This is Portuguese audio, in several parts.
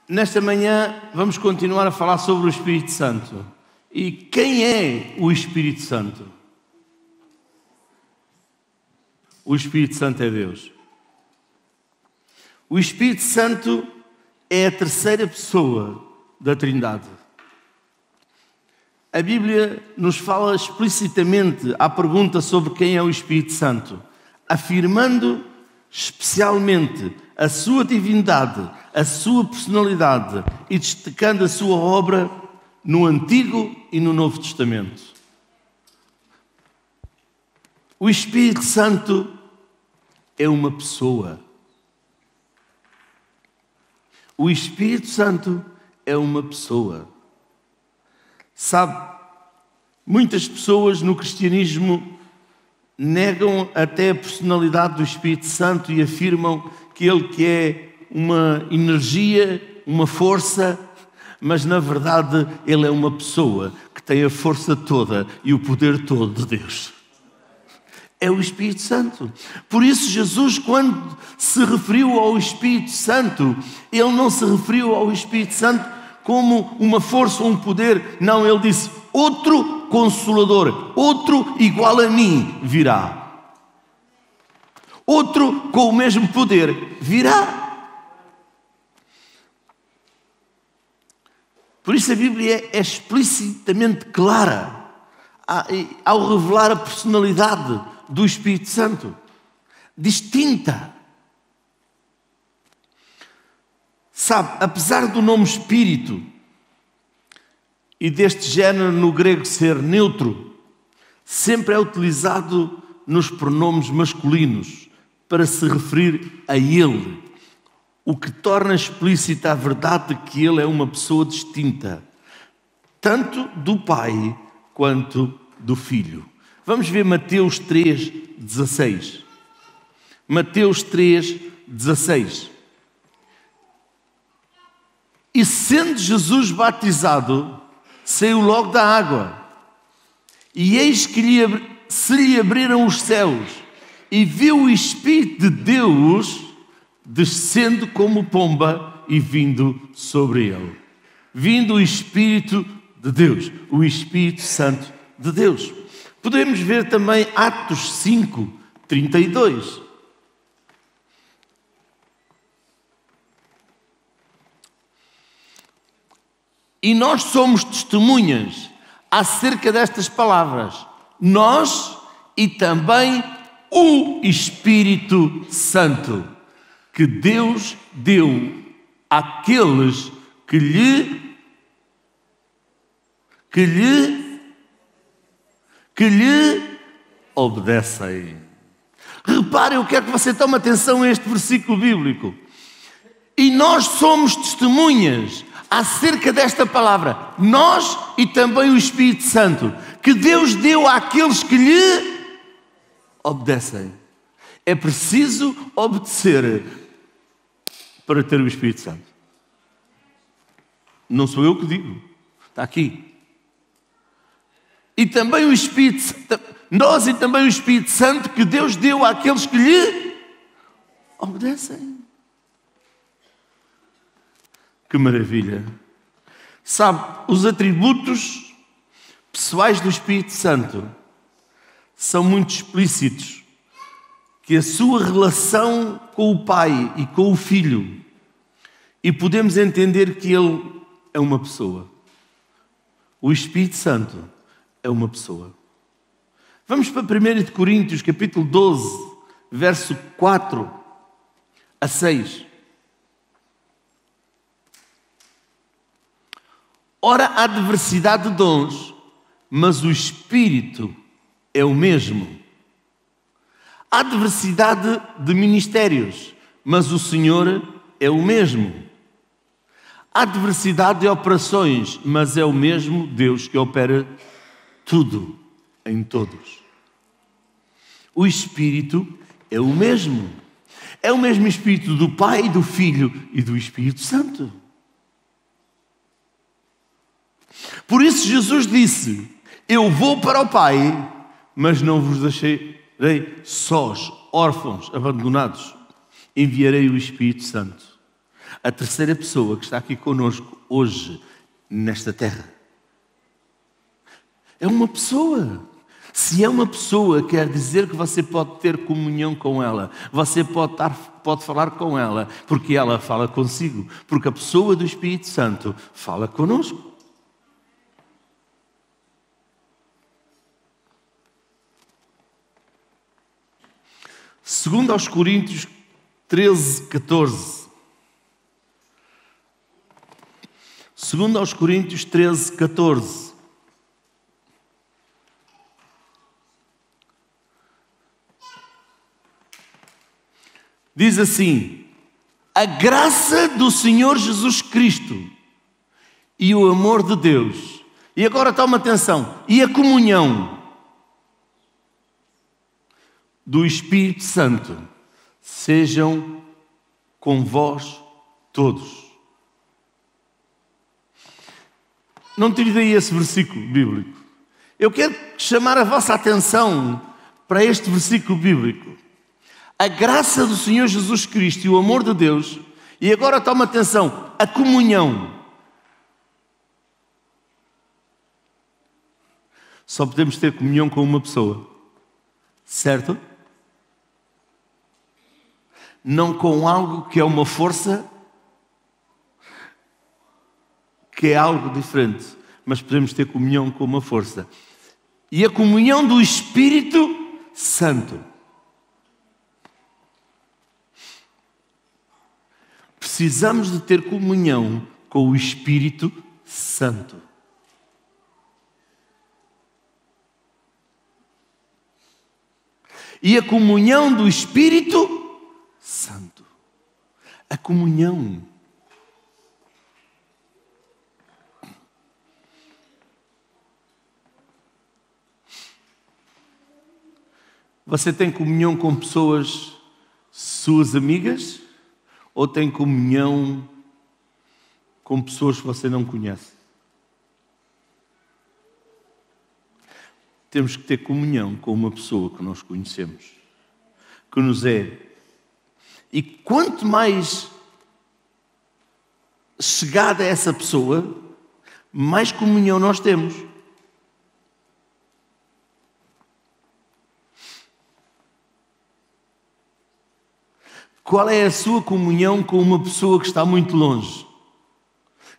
Nesta manhã vamos continuar a falar sobre o Espírito Santo. E quem é o Espírito Santo? O Espírito Santo é Deus. O Espírito Santo é a terceira pessoa da Trindade. A Bíblia nos fala explicitamente à pergunta sobre quem é o Espírito Santo, afirmando especialmente a sua divindade, a sua personalidade e destacando a sua obra no Antigo e no Novo Testamento. O Espírito Santo é uma pessoa. O Espírito Santo é uma pessoa. Sabe, muitas pessoas no cristianismo negam até a personalidade do Espírito Santo e afirmam que ele é uma energia, uma força, mas na verdade ele é uma pessoa que tem a força toda e o poder todo de Deus. É o Espírito Santo. Por isso Jesus, quando se referiu ao Espírito Santo, ele não se referiu ao Espírito Santo como uma força ou um poder. Não, ele disse, outro Consolador, outro igual a mim virá. Outro com o mesmo poder virá. Por isso a Bíblia é explicitamente clara ao revelar a personalidade do Espírito Santo, distinta. Sabe, apesar do nome Espírito e deste género no grego ser neutro, sempre é utilizado nos pronomes masculinos para se referir a ele, o que torna explícita a verdade de que ele é uma pessoa distinta, tanto do Pai quanto do Filho. Vamos ver Mateus 3,16. Mateus 3,16. E sendo Jesus batizado, saiu logo da água. E eis que se lhe abriram os céus, e viu o Espírito de Deus descendo como pomba e vindo sobre ele. Vindo o Espírito de Deus, o Espírito Santo de Deus. Podemos ver também Atos 5:32. E nós somos testemunhas acerca destas palavras. Nós e também o Espírito Santo, que Deus deu àqueles que lhe obedecem. Reparem, eu quero que você tome atenção a este versículo bíblico. E nós somos testemunhas acerca desta palavra, nós e também o Espírito Santo, que Deus deu àqueles que lhe obedecem. É preciso obedecer para ter o Espírito Santo. Não sou eu que digo, está aqui. E também o Espírito Santo, nós e também o Espírito Santo que Deus deu àqueles que lhe obedecem. Que maravilha! Sabe, os atributos pessoais do Espírito Santo são muito explícitos, que a sua relação com o Pai e com o Filho, e podemos entender que ele é uma pessoa. O Espírito Santo é uma pessoa. Vamos para 1 Coríntios, capítulo 12, verso 4 a 6. Ora, há diversidade de dons, mas o Espírito é o mesmo. Há diversidade de ministérios, mas o Senhor é o mesmo. Há diversidade de operações, mas é o mesmo Deus que opera tudo em todos. O Espírito é o mesmo. É o mesmo Espírito do Pai, do Filho e do Espírito Santo. Por isso Jesus disse, eu vou para o Pai, mas não vos deixarei sós, órfãos, abandonados. Enviarei o Espírito Santo. A terceira pessoa que está aqui conosco hoje, nesta terra, é uma pessoa. Se é uma pessoa, quer dizer que você pode ter comunhão com ela. Você pode falar com ela, porque ela fala consigo. Porque a pessoa do Espírito Santo fala conosco. Segundo aos Coríntios 13, 14. Segundo aos Coríntios 13, 14. Diz assim: a graça do Senhor Jesus Cristo e o amor de Deus. E agora toma atenção. E a comunhão do Espírito Santo sejam com vós todos. Não tire daí esse versículo bíblico. Eu quero chamar a vossa atenção para este versículo bíblico. A graça do Senhor Jesus Cristo e o amor de Deus, e agora toma atenção, a comunhão. Só podemos ter comunhão com uma pessoa, certo? Não com algo que é uma força, que é algo diferente, mas podemos ter comunhão com uma força. E a comunhão do Espírito Santo. Precisamos de ter comunhão com o Espírito Santo. E a comunhão do Espírito Santo. A comunhão. Você tem comunhão com pessoas, suas amigas? Ou tem comunhão com pessoas que você não conhece? Temos que ter comunhão com uma pessoa que nós conhecemos, que nos é. E quanto mais chegada a essa pessoa, mais comunhão nós temos. Qual é a sua comunhão com uma pessoa que está muito longe?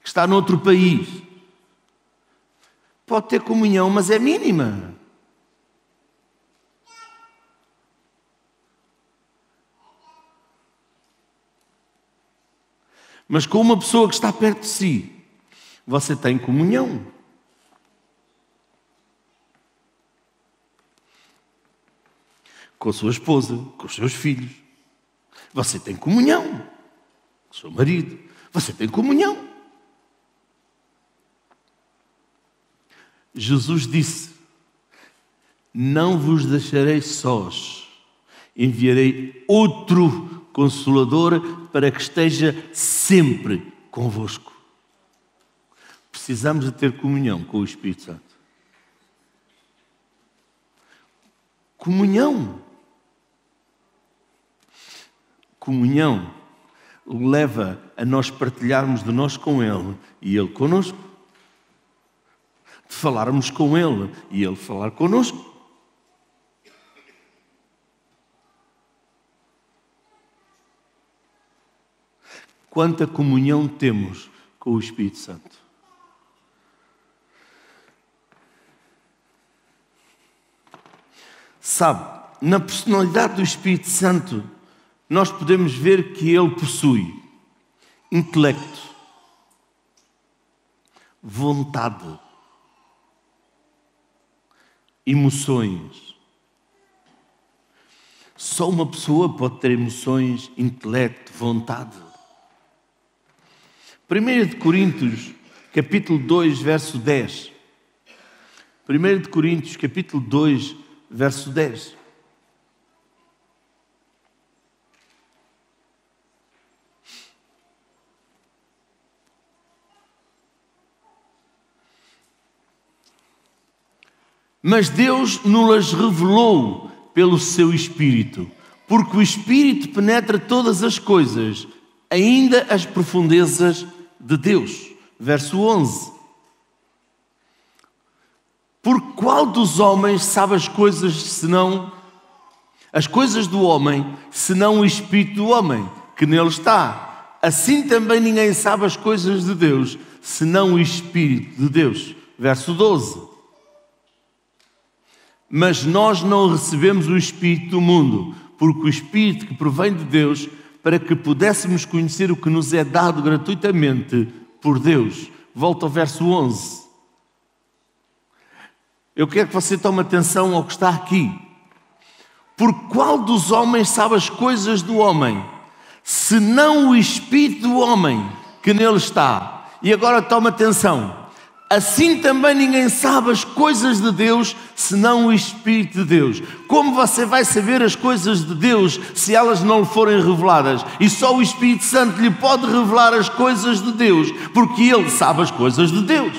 Que está noutro país? Pode ter comunhão, mas é mínima. Mas com uma pessoa que está perto de si, você tem comunhão. Com a sua esposa, com os seus filhos. Você tem comunhão. Com o seu marido. Você tem comunhão. Jesus disse: não vos deixarei sós. Enviarei outro Consolador para que esteja sempre convosco. Precisamos de ter comunhão com o Espírito Santo. Comunhão. Comunhão leva a nós partilharmos de nós com Ele e Ele connosco. De falarmos com Ele e Ele falar connosco. Quanta comunhão temos com o Espírito Santo. Sabe, na personalidade do Espírito Santo, nós podemos ver que Ele possui intelecto, vontade, emoções. Só uma pessoa pode ter emoções, intelecto, vontade. 1 Coríntios, capítulo 2, verso 10. 1 Coríntios, capítulo 2, verso 10. Mas Deus nos revelou pelo seu Espírito, porque o Espírito penetra todas as coisas, ainda as profundezas de Deus. Verso 11. Por qual dos homens sabe as coisas do homem, senão o Espírito do homem, que nele está? Assim também ninguém sabe as coisas de Deus, senão o Espírito de Deus. Verso 12. Mas nós não recebemos o Espírito do mundo, porque o Espírito que provém de Deus, para que pudéssemos conhecer o que nos é dado gratuitamente por Deus. Volta ao verso 11. Eu quero que você tome atenção ao que está aqui. Por qual dos homens sabe as coisas do homem, senão o Espírito do homem que nele está? E agora tome atenção. Assim também ninguém sabe as coisas de Deus, senão o Espírito de Deus. Como você vai saber as coisas de Deus se elas não lhe forem reveladas? E só o Espírito Santo lhe pode revelar as coisas de Deus, porque ele sabe as coisas de Deus.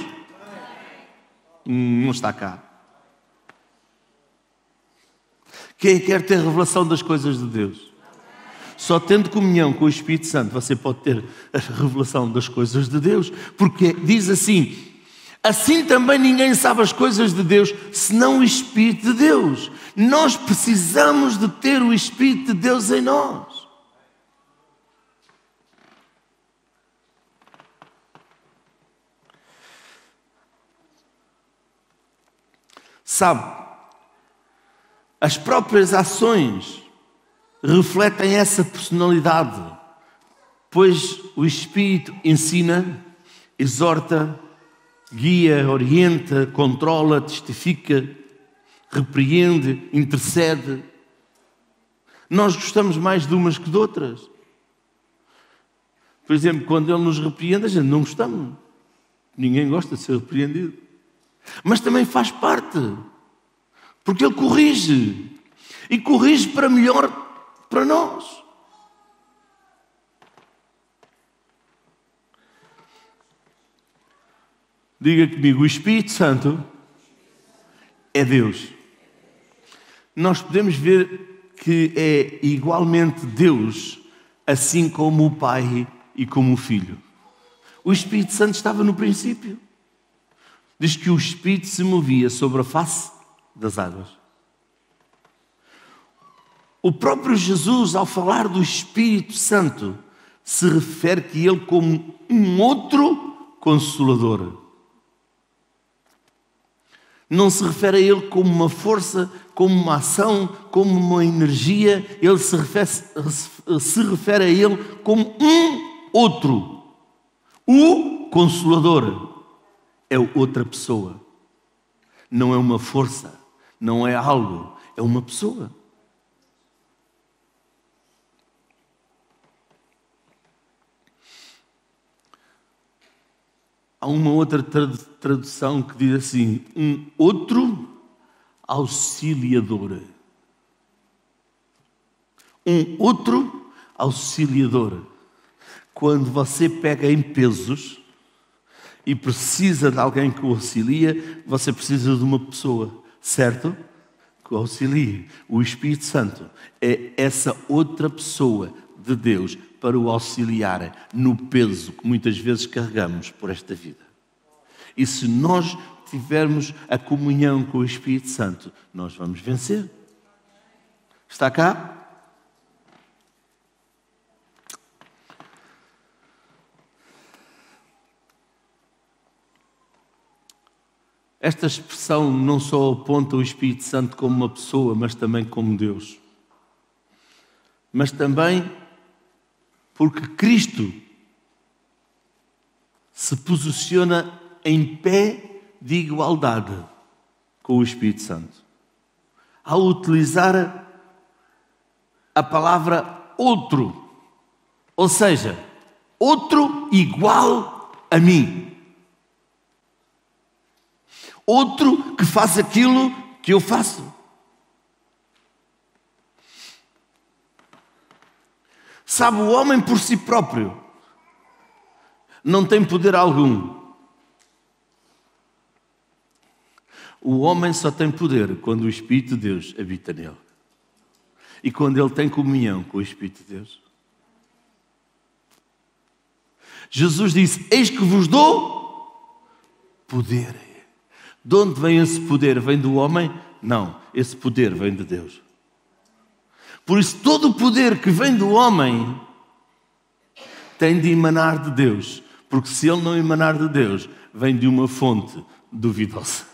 Não está cá. Quem quer ter revelação das coisas de Deus? Só tendo comunhão com o Espírito Santo você pode ter a revelação das coisas de Deus, porque diz assim: assim também ninguém sabe as coisas de Deus, senão o Espírito de Deus. Nós precisamos de ter o Espírito de Deus em nós. Sabe, as próprias ações refletem essa personalidade, pois o Espírito ensina, exorta, guia, orienta, controla, testifica, repreende, intercede. Nós gostamos mais de umas que de outras. Por exemplo, quando Ele nos repreende, a gente não gostamos. Ninguém gosta de ser repreendido. Mas também faz parte, porque Ele corrige. E corrige para melhor para nós. Diga comigo, o Espírito Santo é Deus. Nós podemos ver que é igualmente Deus, assim como o Pai e como o Filho. O Espírito Santo estava no princípio. Diz que o Espírito se movia sobre a face das águas. O próprio Jesus, ao falar do Espírito Santo, se refere a Ele como um outro Consolador. Não se refere a Ele como uma força, como uma ação, como uma energia. Ele se refere a Ele como um outro. O Consolador é outra pessoa. Não é uma força, não é algo, é uma pessoa. Há uma outra tradução que diz assim: um outro auxiliador. Um outro auxiliador. Quando você pega em pesos e precisa de alguém que o auxilia, você precisa de uma pessoa, certo? Que o auxilie. O Espírito Santo é essa outra pessoa de Deus para o auxiliar no peso que muitas vezes carregamos por esta vida. E se nós tivermos a comunhão com o Espírito Santo, nós vamos vencer. Está cá? Esta expressão não só aponta o Espírito Santo como uma pessoa, mas também como Deus. Mas também porque Cristo se posiciona em pé de igualdade com o Espírito Santo. Ao utilizar a palavra outro, ou seja, outro igual a mim. Outro que faz aquilo que eu faço. Sabe, o homem por si próprio não tem poder algum. O homem só tem poder quando o Espírito de Deus habita nele. E quando ele tem comunhão com o Espírito de Deus. Jesus disse: eis que vos dou poder. De onde vem esse poder? Vem do homem? Não, esse poder vem de Deus. Por isso, todo o poder que vem do homem tem de emanar de Deus, porque se ele não emanar de Deus, vem de uma fonte duvidosa.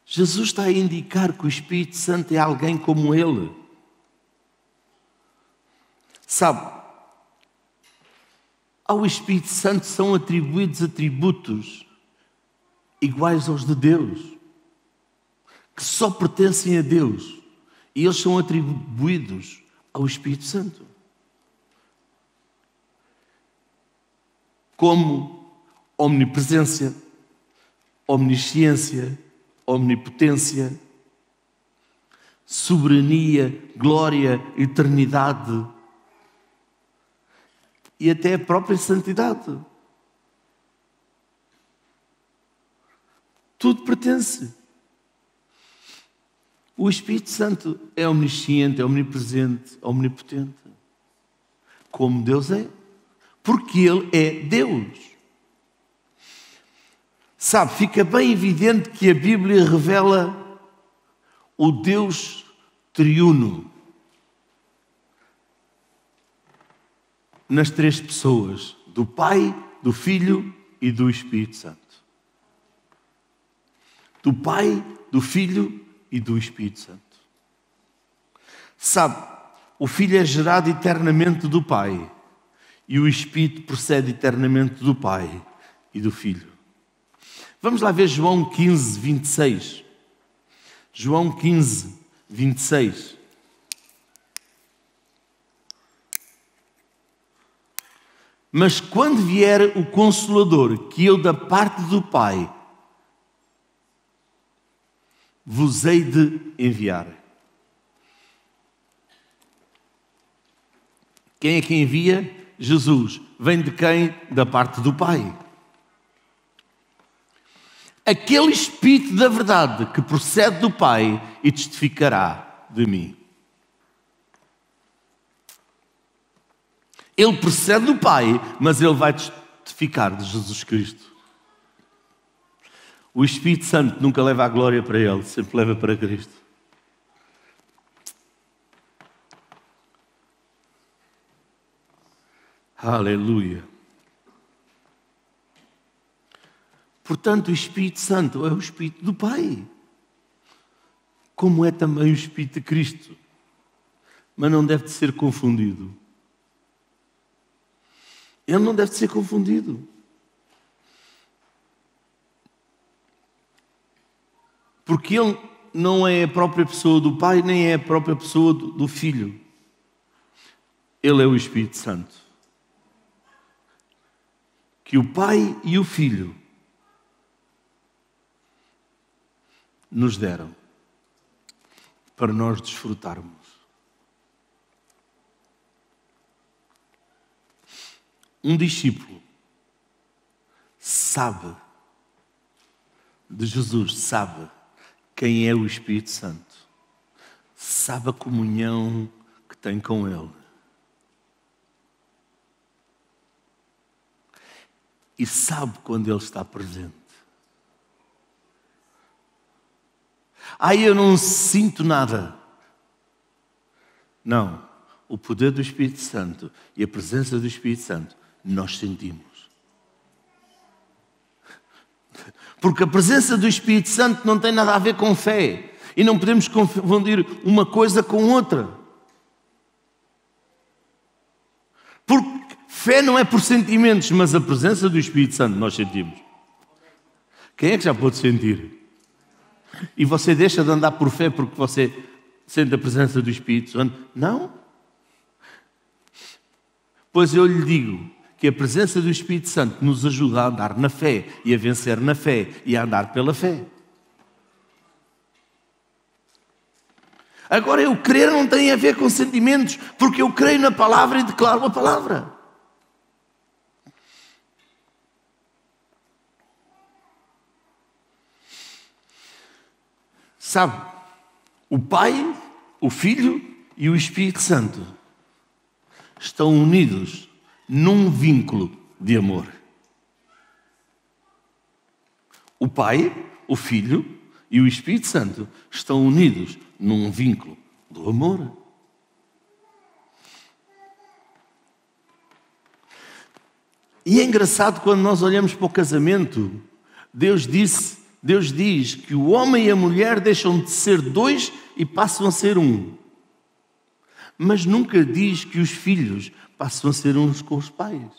Jesus está a indicar que o Espírito Santo é alguém como ele. Sabe, ao Espírito Santo são atribuídos atributos iguais aos de Deus, que só pertencem a Deus, e eles são atribuídos ao Espírito Santo. Como omnipresença, omnisciência, omnipotência, soberania, glória, eternidade e até a própria santidade. Tudo pertence. O Espírito Santo é omnisciente, é omnipresente, omnipotente, como Deus é, porque Ele é Deus. Sabe, fica bem evidente que a Bíblia revela o Deus triuno nas três pessoas, do Pai, do Filho e do Espírito Santo. Do Pai, do Filho e do Espírito Santo. Sabe, o Filho é gerado eternamente do Pai e o Espírito procede eternamente do Pai e do Filho. Vamos lá ver João 15, 26. João 15, 26. Mas quando vier o Consolador, que eu da parte do Pai vos hei de enviar. Quem é que envia? Jesus. Vem de quem? Da parte do Pai. Aquele Espírito da verdade que procede do Pai e testificará de mim. Ele procede do Pai, mas ele vai testificar de Jesus Cristo. O Espírito Santo nunca leva a glória para ele, sempre leva para Cristo. Aleluia. Portanto, o Espírito Santo é o Espírito do Pai, como é também o Espírito de Cristo, mas não deve de ser confundido. Ele não deve de ser confundido. Porque ele não é a própria pessoa do Pai, nem é a própria pessoa do Filho. Ele é o Espírito Santo, que o Pai e o Filho nos deram para nós desfrutarmos. Um discípulo sabe de Jesus, sabe quem é o Espírito Santo, sabe a comunhão que tem com Ele. E sabe quando Ele está presente. Eu não sinto nada. Não. O poder do Espírito Santo e a presença do Espírito Santo nós sentimos. Porque a presença do Espírito Santo não tem nada a ver com fé. E não podemos confundir uma coisa com outra. Porque fé não é por sentimentos, mas a presença do Espírito Santo nós sentimos. Quem é que já pôde sentir? E você deixa de andar por fé porque você sente a presença do Espírito Santo? Não. Pois eu lhe digo que a presença do Espírito Santo nos ajuda a andar na fé e a vencer na fé e a andar pela fé. Agora, eu crer não tem a ver com sentimentos, porque eu creio na palavra e declaro a palavra. Sabe, o Pai, o Filho e o Espírito Santo estão unidos num vínculo de amor. O Pai, o Filho e o Espírito Santo estão unidos num vínculo do amor. E é engraçado quando nós olhamos para o casamento, Deus diz que o homem e a mulher deixam de ser dois e passam a ser um. Mas nunca diz que os filhos passam a ser uns com os pais.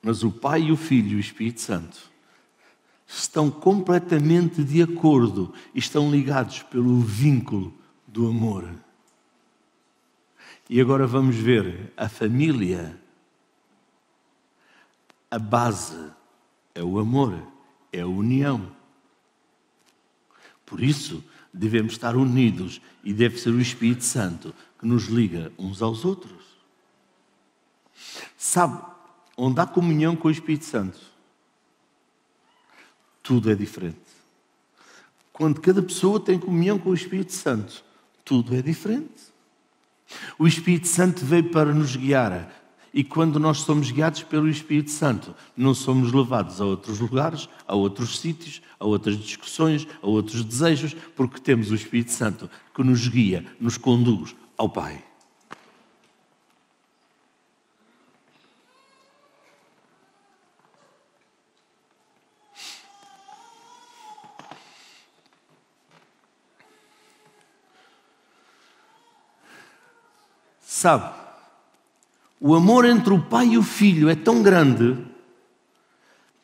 Mas o Pai, o Filho e o Espírito Santo estão completamente de acordo e estão ligados pelo vínculo do amor. E agora vamos ver a família. A base é o amor, é a união. Por isso, devemos estar unidos e deve ser o Espírito Santo que nos liga uns aos outros. Sabe, onde há comunhão com o Espírito Santo, tudo é diferente. Quando cada pessoa tem comunhão com o Espírito Santo, tudo é diferente. O Espírito Santo veio para nos guiar. E quando nós somos guiados pelo Espírito Santo, não somos levados a outros lugares, a outros sítios, a outras discussões, a outros desejos, porque temos o Espírito Santo que nos guia, nos conduz ao Pai. Sabe, o amor entre o Pai e o Filho é tão grande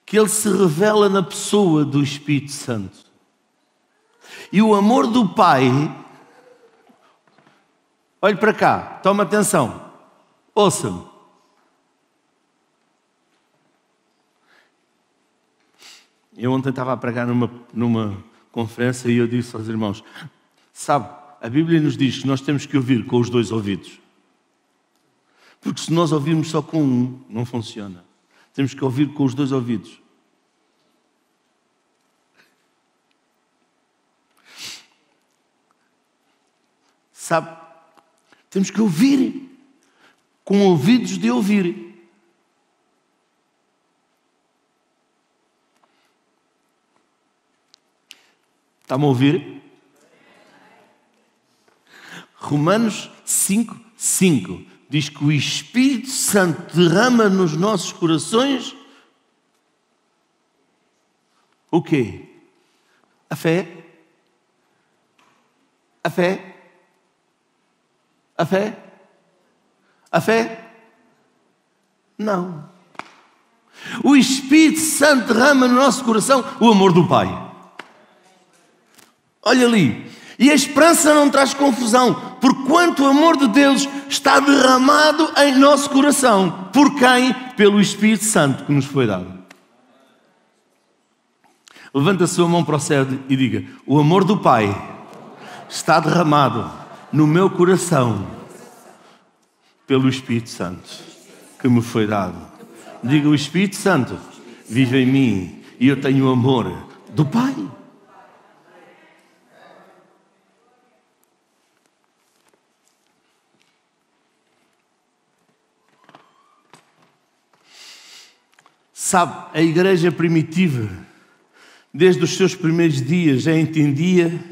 que ele se revela na pessoa do Espírito Santo. E o amor do Pai, olhe para cá, toma atenção, ouça-me. Eu ontem estava a pregar numa conferência e eu disse aos irmãos, sabe, a Bíblia nos diz que nós temos que ouvir com os dois ouvidos. Porque se nós ouvirmos só com um, não funciona. Temos que ouvir com os dois ouvidos. Sabe? Temos que ouvir com ouvidos de ouvir. Está-me a ouvir? Romanos 5:5 diz que o Espírito Santo derrama nos nossos corações o quê? A fé? A fé? A fé? A fé? Não. O Espírito Santo derrama no nosso coração o amor do Pai. Olha ali. E a esperança não traz confusão, porquanto o amor de Deus está derramado em nosso coração. Por quem? Pelo Espírito Santo que nos foi dado. Levanta a sua mão para o céu e diga: o amor do Pai está derramado no meu coração pelo Espírito Santo que me foi dado. Diga: o Espírito Santo vive em mim e eu tenho o amor do Pai. Sabe, a igreja primitiva, desde os seus primeiros dias, já entendia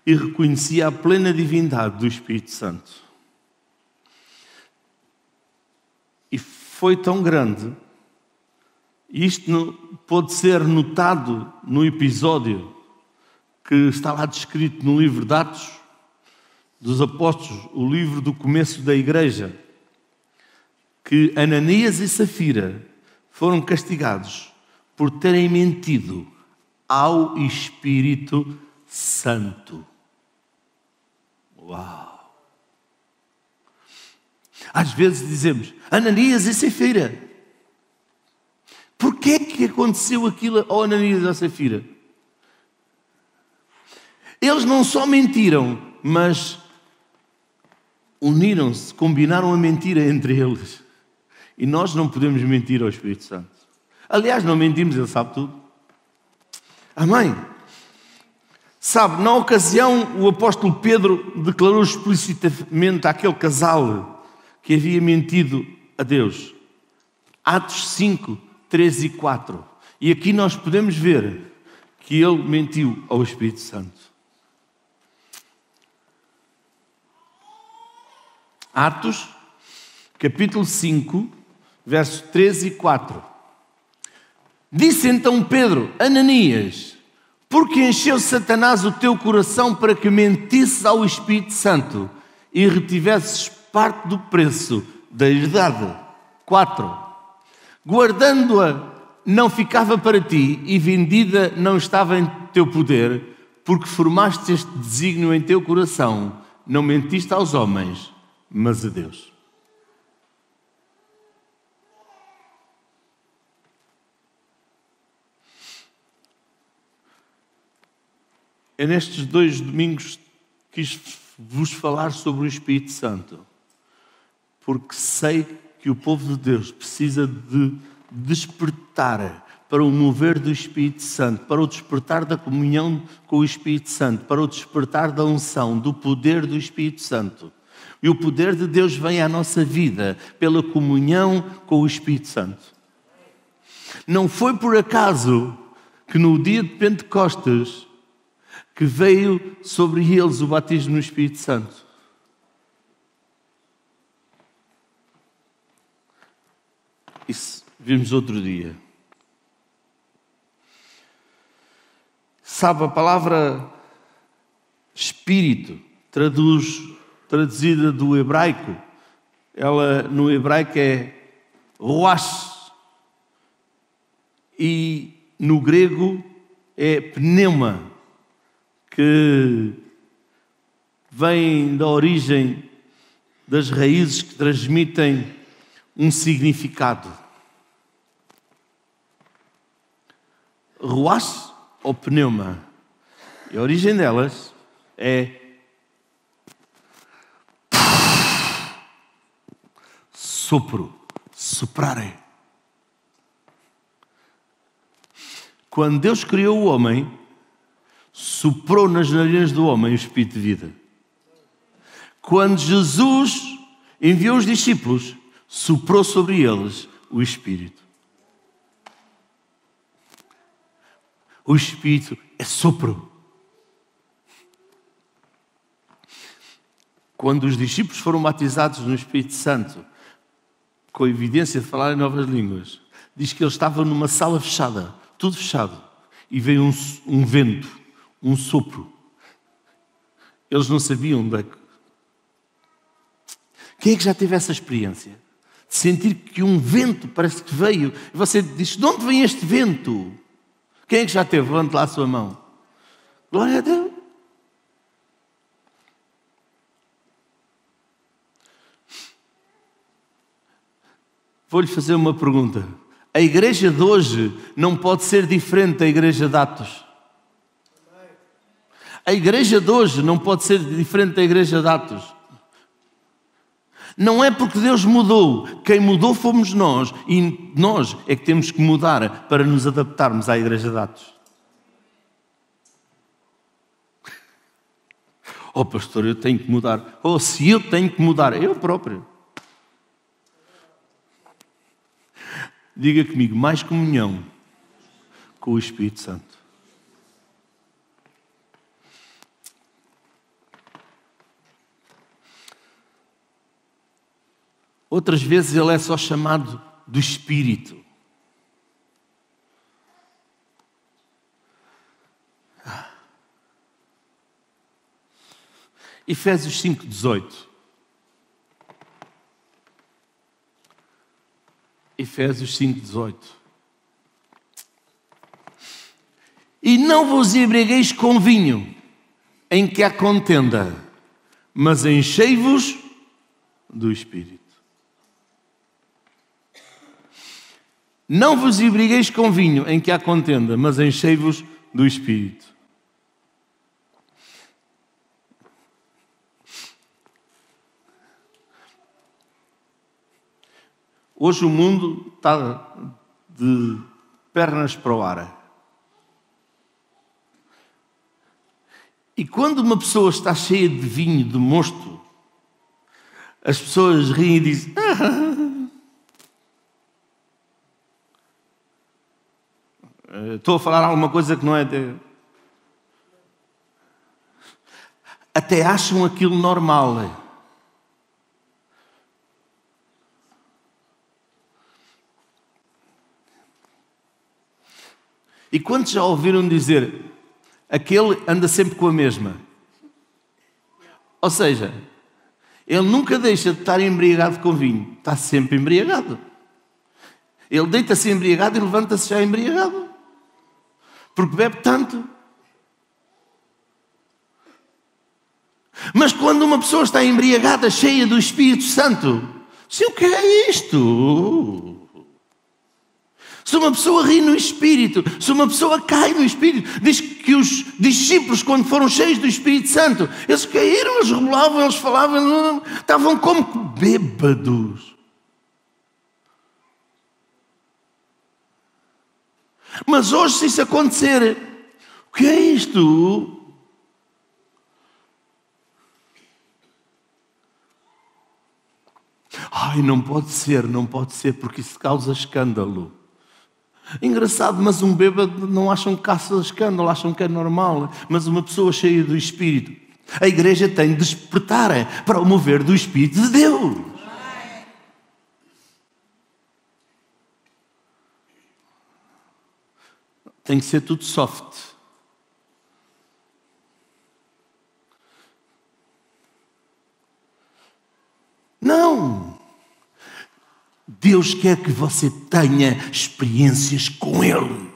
e reconhecia a plena divindade do Espírito Santo. E foi tão grande, e isto pode ser notado no episódio que está lá descrito no livro de Atos dos Apóstolos, o livro do começo da igreja, que Ananias e Safira foram castigados por terem mentido ao Espírito Santo. Uau! Às vezes dizemos, Ananias e Safira. Porquê que aconteceu aquilo ao Ananias e à Safira? Eles não só mentiram, mas uniram-se, combinaram a mentira entre eles. E nós não podemos mentir ao Espírito Santo. Aliás, não mentimos, Ele sabe tudo. Amém? Sabe, na ocasião, o apóstolo Pedro declarou explicitamente àquele casal que havia mentido a Deus. Atos 5, 3 e 4. E aqui nós podemos ver que ele mentiu ao Espírito Santo. Atos, capítulo 5, versos 3 e 4. Disse então Pedro: Ananias, por que encheu Satanás o teu coração para que mentisses ao Espírito Santo e retivesses parte do preço da herdade? 4. Guardando-a não ficava para ti e vendida não estava em teu poder, porque formaste este desígnio em teu coração, não mentiste aos homens, mas a Deus. É nestes 2 domingos que quis vos falar sobre o Espírito Santo, porque sei que o povo de Deus precisa de despertar para o mover do Espírito Santo, para o despertar da comunhão com o Espírito Santo, para o despertar da unção, do poder do Espírito Santo. E o poder de Deus vem à nossa vida pela comunhão com o Espírito Santo. Não foi por acaso que no dia de Pentecostes que veio sobre eles o batismo no Espírito Santo. Isso vimos outro dia. Sabe, a palavra Espírito, traduzida do hebraico, ela no hebraico é ruach, e no grego é pneuma, que vem da origem das raízes que transmitem um significado. Ruach ou pneuma, e a origem delas é sopro, soprare. Quando Deus criou o homem, soprou nas narinas do homem o espírito de vida. Quando Jesus enviou os discípulos, soprou sobre eles o Espírito. O Espírito é sopro. Quando os discípulos foram batizados no Espírito Santo, com a evidência de falar em novas línguas, diz que eles estavam numa sala fechada, tudo fechado, e veio um vento, um sopro. Eles não sabiam onde é que... Quem é que já teve essa experiência? De sentir que um vento parece que veio, e você diz: de onde vem este vento? Quem é que já teve? Levante lá a sua mão. Glória a Deus. Vou-lhe fazer uma pergunta. A igreja de hoje não pode ser diferente da igreja de Atos. A igreja de hoje não pode ser diferente da igreja de Atos. Não é porque Deus mudou. Quem mudou fomos nós. E nós é que temos que mudar para nos adaptarmos à igreja de Atos. Oh pastor, eu tenho que mudar. Oh, se eu tenho que mudar, eu próprio. Diga comigo, mais comunhão com o Espírito Santo. Outras vezes ele é só chamado do Espírito. Efésios 5:18. Efésios 5:18. E não vos embriagueis com vinho, em que há contenda, mas enchei-vos do Espírito. Não vos embriagueis com vinho, em que há contenda, mas enchei-vos do Espírito. Hoje o mundo está de pernas para o ar. E quando uma pessoa está cheia de vinho, de mosto, as pessoas riem e dizem: estou a falar alguma coisa que não é de... Até acham aquilo normal. E quantos já ouviram dizer: aquele anda sempre com a mesma? Ou seja, ele nunca deixa de estar embriagado com vinho. Está sempre embriagado. Ele deita-se embriagado e levanta-se já embriagado. Porque bebe tanto. Mas quando uma pessoa está embriagada, cheia do Espírito Santo, se o que é isto? Se uma pessoa ri no Espírito, se uma pessoa cai no Espírito, diz que os discípulos, quando foram cheios do Espírito Santo, eles caíram, eles rebolavam, eles falavam, estavam como bêbados. Mas hoje, se isso acontecer, o que é isto? Ai, não pode ser, porque isso causa escândalo. Engraçado, mas um bêbado não acham que caça escândalo, acham que é normal. Mas uma pessoa cheia do Espírito, a igreja tem de despertar para o mover do Espírito de Deus. Tem que ser tudo soft. Não! Deus quer que você tenha experiências com Ele.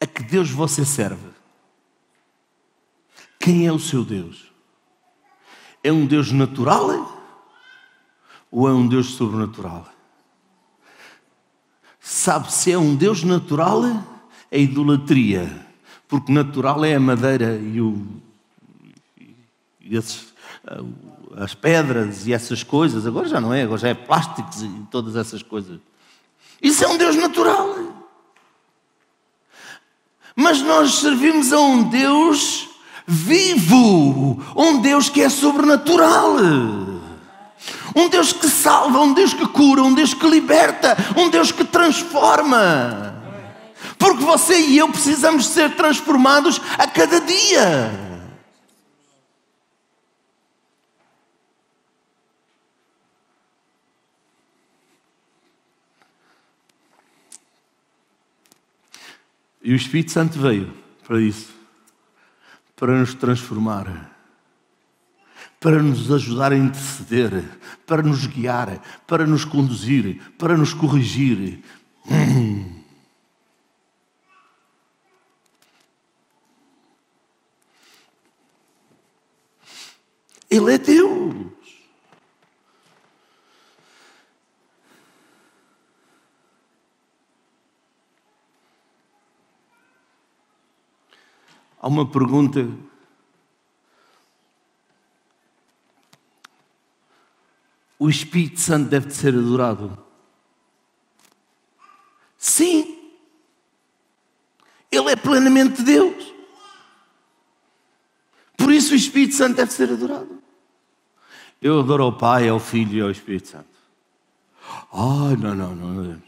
A que Deus você serve? Quem é o seu Deus? É um Deus natural ou é um Deus sobrenatural? Sabe, se é um Deus natural, é idolatria. Porque natural é a madeira as pedras e essas coisas. Agora já não é, agora já é plásticos e todas essas coisas. Isso é um Deus natural. Mas nós servimos a um Deus vivo, um Deus que é sobrenatural, um Deus que salva, um Deus que cura, um Deus que liberta, um Deus que transforma. Porque você e eu precisamos ser transformados a cada dia. E o Espírito Santo veio para isso, para nos transformar, para nos ajudar a interceder, para nos guiar, para nos conduzir, para nos corrigir. Ele é Deus. Há uma pergunta. O Espírito Santo deve ser adorado? Sim. Ele é plenamente Deus. Por isso o Espírito Santo deve ser adorado. Eu adoro ao Pai, ao Filho e ao Espírito Santo. Ai, não.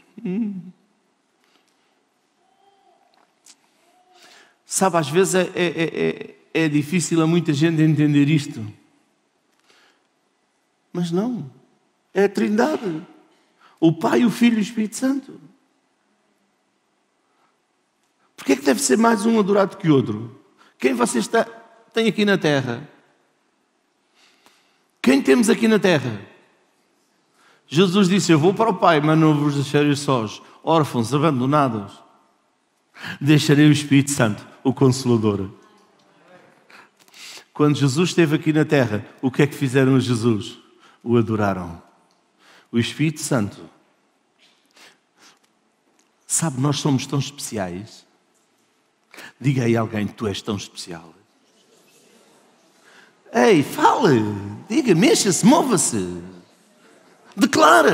Sabe, às vezes é difícil a muita gente entender isto. Mas não. É a Trindade. O Pai, o Filho e o Espírito Santo. Porquê é que deve ser mais um adorado que o outro? Quem você tem aqui na terra? Quem temos aqui na terra? Jesus disse: eu vou para o Pai, mas não vos deixarei sós, órfãos, abandonados. Deixarei o Espírito Santo, o Consolador. Quando Jesus esteve aqui na terra, o que é que fizeram a Jesus? O adoraram. O Espírito Santo. Sabe, nós somos tão especiais. Diga aí a alguém: tu és tão especial. Ei, fale, diga, mexa-se, mova-se, declara.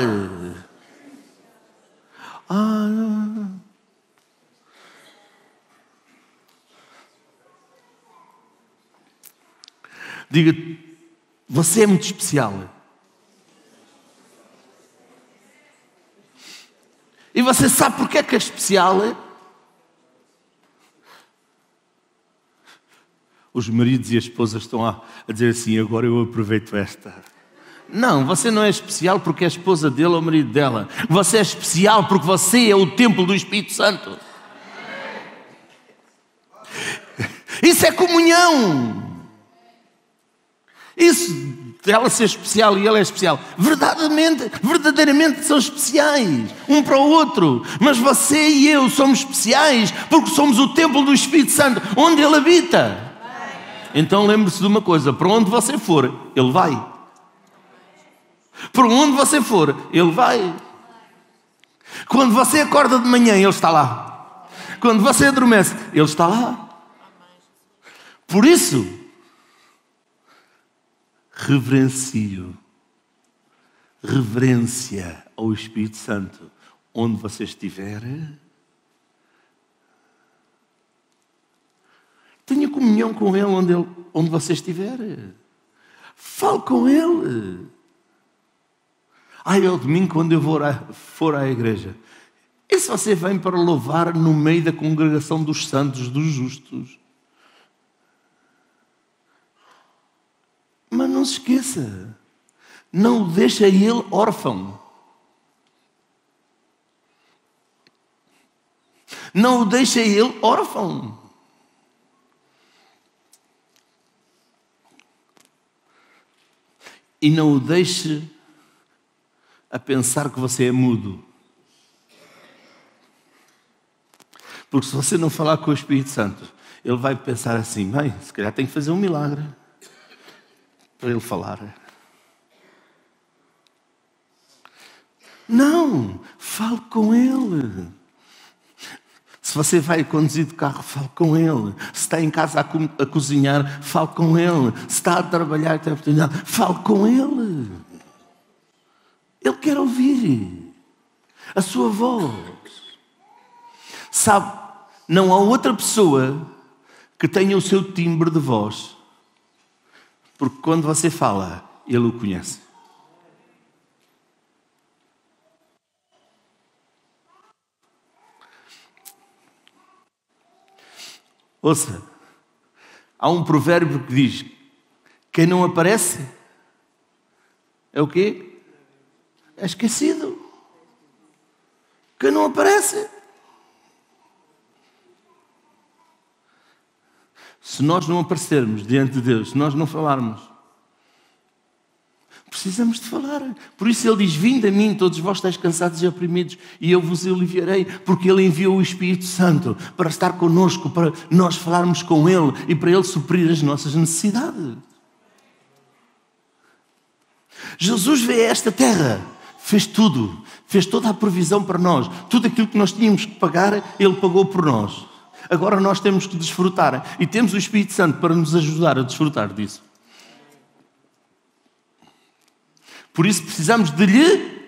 Diga, você é muito especial. E você sabe porque é que é especial? Os maridos e as esposas estão a dizer assim, agora eu aproveito esta. Não, você não é especial porque é a esposa dele ou o marido dela. Você é especial porque você é o templo do Espírito Santo. Isso é comunhão. Isso, ela ser especial e ele é especial. Verdadeiramente são especiais, um para o outro. Mas você e eu somos especiais porque somos o templo do Espírito Santo, onde ele habita. Então lembre-se de uma coisa, para onde você for, ele vai. Para onde você for, ele vai. Quando você acorda de manhã, ele está lá. Quando você adormece, ele está lá. Por isso, reverência ao Espírito Santo, onde você estiver. Tenha comunhão com Ele onde você estiver. Fale com Ele. É o domingo quando eu for à igreja. E se você vem para louvar no meio da congregação dos santos, dos justos? Mas não se esqueça, não o deixa ele órfão. Não o deixa ele órfão. E não o deixe a pensar que você é mudo. Porque se você não falar com o Espírito Santo, ele vai pensar assim, bem, se calhar tem que fazer um milagre para ele falar. Não, fale com ele. Se você vai conduzir de carro, fale com ele. Se está em casa a cozinhar, fale com ele. Se está a trabalhar, tem oportunidade, fale com ele. Ele quer ouvir a sua voz. Sabe, não há outra pessoa que tenha o seu timbre de voz. Porque quando você fala, ele o conhece. Ouça, há um provérbio que diz, quem não aparece é o quê? É esquecido. Quem não aparece. Se nós não aparecermos diante de Deus, se nós não falarmos, precisamos de falar. Por isso ele diz, vinde a mim, todos vós estáis cansados e oprimidos, e eu vos aliviarei, porque ele enviou o Espírito Santo para estar connosco, para nós falarmos com ele e para ele suprir as nossas necessidades. Jesus veio a esta terra, fez tudo, fez toda a provisão para nós. Tudo aquilo que nós tínhamos que pagar, ele pagou por nós. Agora nós temos que desfrutar e temos o Espírito Santo para nos ajudar a desfrutar disso. Por isso precisamos de lhe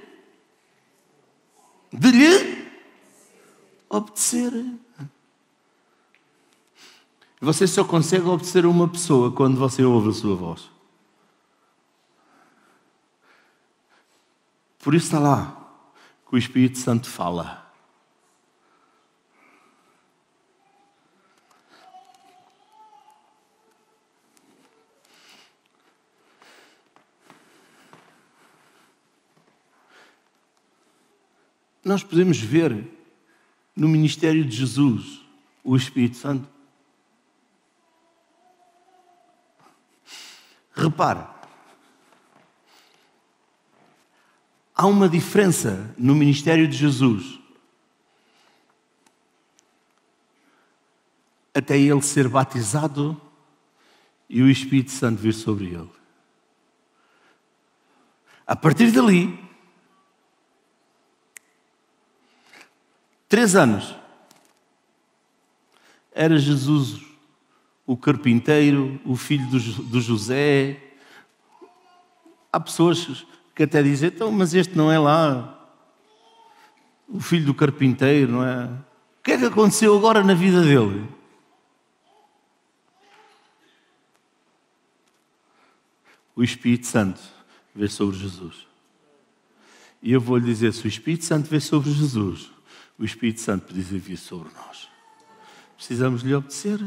obedecer. Você só consegue obedecer a uma pessoa quando você ouve a sua voz. Por isso está lá que o Espírito Santo fala. Nós podemos ver no ministério de Jesus o Espírito Santo. Repare, há uma diferença no ministério de Jesus até ele ser batizado e o Espírito Santo vir sobre ele. A partir dali, 3 anos, era Jesus o carpinteiro, o filho do José. Há pessoas que até dizem, então, mas este não é lá o filho do carpinteiro, não é? O que é que aconteceu agora na vida dele? O Espírito Santo vê sobre Jesus. E eu vou lhe dizer, se o Espírito Santo vê sobre Jesus, o Espírito Santo precisa vir sobre nós. Precisamos lhe obedecer.